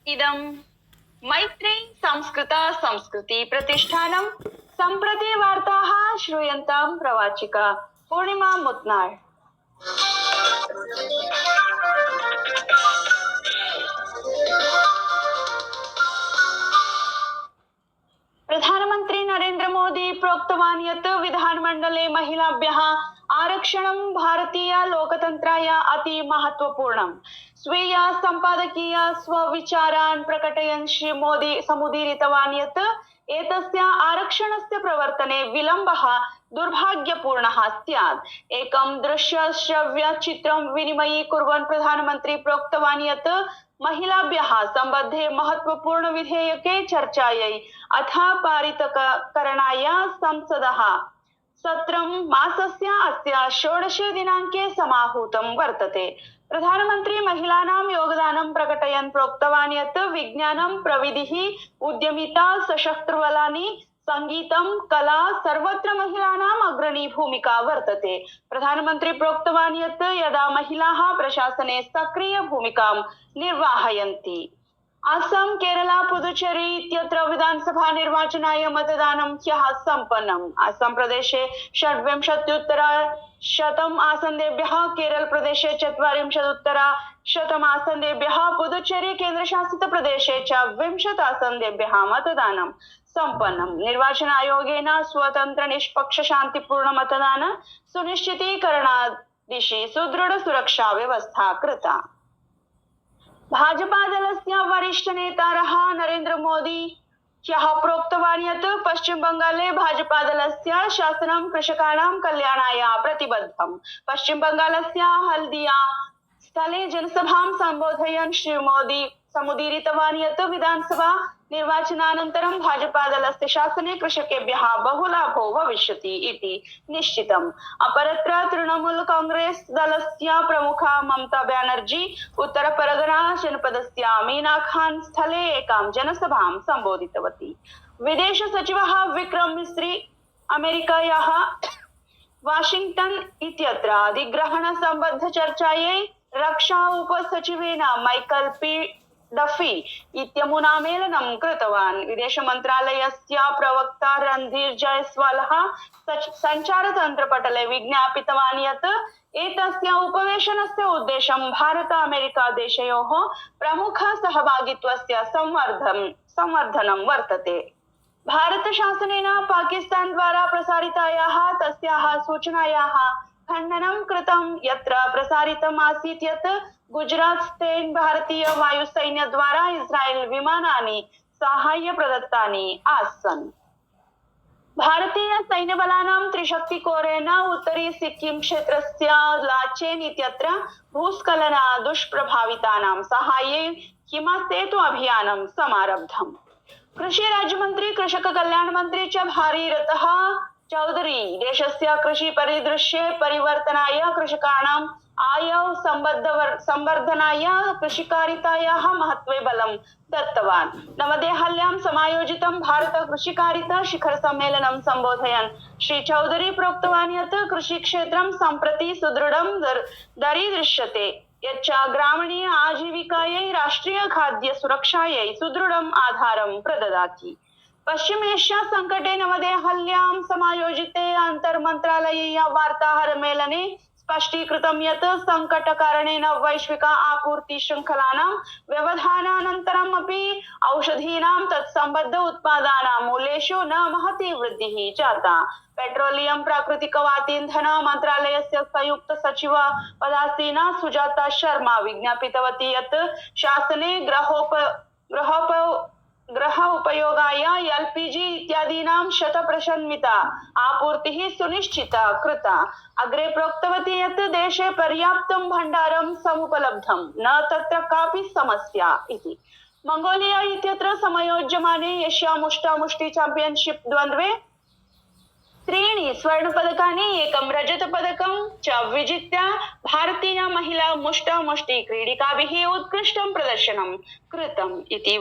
इदं मैत्री संस्कृत संस्कृति प्रतिष्ठानं सम्प्रति वार्ताः श्रूयन्तां प्रवाचिका पूर्णिमा मुत्नाळ। प्रधानमंत्री नरेंद्र मोदी प्रोक्तवान् यत् विधानमण्डले महिलाभ्यः आरक्षणं भारतीय लोकतन्त्राय अति महत्वपूर्णम्। स्वीय सम्पादकीय स्वविचारान् प्रकटयन् श्री मोदी समुदीरितवान् यत् एतस्य आरक्षणस्य प्रवर्तने विलम्बः दुर्भाग्यपूर्णः स्यात्। एकं दृश्य श्रव्य चित्रं विनिमयीकुर्वन् प्रधानमन्त्री प्रोक्तवान् यत् महिलाभ्यः सम्बद्धे महत्वपूर्ण विधेयके चर्चायै अथ पारितकरणाय संसदः सत्रं मासस्य अस्य 16 दिनाङ्के समाहूतं वर्तते। प्रधानमन्त्री महिलानां योगदानं प्रकटयन् प्रोक्तवान् यत् विज्ञानं प्रविधिः उद्यमिता सशस्त्रबलानि संगीतं कला सर्वत्र महिलानाम् अग्रणी भूमिका वर्तते। प्रधानमन्त्री प्रोक्तवान् यत् यदा महिलाः प्रशासने सक्रिय भूमिकां निर्वाहयन्ति। असम केरला पुदुचेरी इत्यत्र विधानसभा निर्वाचनाय मतदानं ह्यः सम्पन्नम्। असम प्रदेशे 26,100 आसन्देभ्यः, केरल प्रदेशे 40,100 आसन्देभ्यः, पुदुचेरी केन्द्रशासित प्रदेशे च 20 आसन्देभ्यः मतदानं सम्पन्नम्। निर्वाचन आयोगेन स्वतन्त्र निष्पक्ष शान्तिपूर्ण मतदान सुनिश्चितीकरणादिशि सुदृढ सुरक्षा व्यवस्था कृता। भाजपा दलस्य वरिष्ठ नेतारः नरेंद्र मोदी ह्यः प्रोक्तवान् यत् पश्चिम बंगाले भाजपा दलस्य शासनं कृषकाणां कल्याणाय प्रतिबद्धम्। पश्चिम बंगालस्य हल्दिया स्थले जनसभां सम्बोधयन् श्री मोदी समुदीरितवान् यत् विधानसभा निर्वाचनानन्तरं भाजपा दलस्य शासने कृषकेभ्यः बहुलाभो भविष्यति इति निश्चितम्। अपरत्र तृणमूल कांग्रेस दलस्य प्रमुखा ममता बनर्जी उत्तरपरगना जनपदस्य मीनाखान स्थले एकां जनसभां सम्बोधितवती। विदेश सचिवः विक्रम मिस्री अमेरिकायाः वाशिंग्टन इत्यत्र अधिग्रहण सम्बद्ध चर्चायै रक्षा उपसचिवेन माइकल पी डफी इत्यमुना मेलनं कृतवान्। विदेश मन्त्रालयस्य प्रवक्ता रणधीर जयस्वालः सञ्चारतन्त्रपटले विज्ञापितवान् यत् एतस्य उपवेशनस्य उद्देश्यं भारत अमेरिका देशयोः प्रमुख सहभागित्वस्य संवर्धनं वर्तते। भारत शासनेन पाकिस्तान द्वारा प्रसारितायाः तस्याः सूचनायाः खण्डनं कृतं, यत्र प्रसारितम् आसीत् यत् गुजरातस्थे भारतीय वायुसैन्य द्वारा इस्राएल विमानानि साहाय्य प्रदत्तानि आसन्। भारतीय सैन्यबलानां त्रिशक्तिकोरेण उत्तरी सिक्किम क्षेत्रस्य लाचेन इत्यत्र भूस्खलन दुष्प्रभावितानां साहाय्ये हिमसेतु अभियानं समारब्धम्। कृषि राज्यमन्त्री कृषक कल्याण मन्त्री च भारीरथः चौधरी देशस्य कृषि परिदृश्ये परिवर्तनाय कृषकाणां आय संवर्धनाय कृषिकारितायाः महत्त्वे बलं दत्तवान्। नवदेहल्यां समायोजितं भारत कृषिकारिता शिखर सम्मेलनं सम्बोधयन् श्री चौधरी प्रोक्तवान् यत् कृषिक्षेत्रं सम्प्रति सुदृढं दरीदृश्यते, यच्च ग्रामीण आजीविकायै राष्ट्रिय खाद्य सुरक्षायै सुदृढम् आधारं प्रददाति। पश्चिम एशिया संकटे नवदेहल्यां समायोजिते अंतर्मन्त्रालयीय वार्ताहर मेलने स्पष्टीकृतं यत् संकटकारणेन वैश्विक आपूर्ति शृङ्खलानां व्यवधानानन्तरम् अपि औषधीनां तत्सम्बद्ध उत्पादानां मूल्येषु न महती वृद्धिः जाता। पेट्रोलियम प्राकृतिक वातीन्धन मन्त्रालयस्य संयुक्त सचिव पदासीना सुजाता शर्मा विज्ञापितवती यत् शासने गृह उपयोगाय एलपीजी इत्यादीनां 100% आपूर्तिः सुनिश्चिता कृता। अग्रे प्रोक्तवती यत् देशे पर्याप्तं भण्डारं समुपलब्धं, न तत्र कापि समस्या इति। मंगोलिया इत्यत्र समायोज्यमाने एशिया मुष्टामुष्टि चैम्पियनशिप द्वन्द्वे 3 स्वर्णपदकानि 1 रजतपदकं च विजित्य भारतीय महिला मुष्टामुष्टि क्रीडिकाभिः उत्कृष्टं प्रदर्शनं कृतम् इति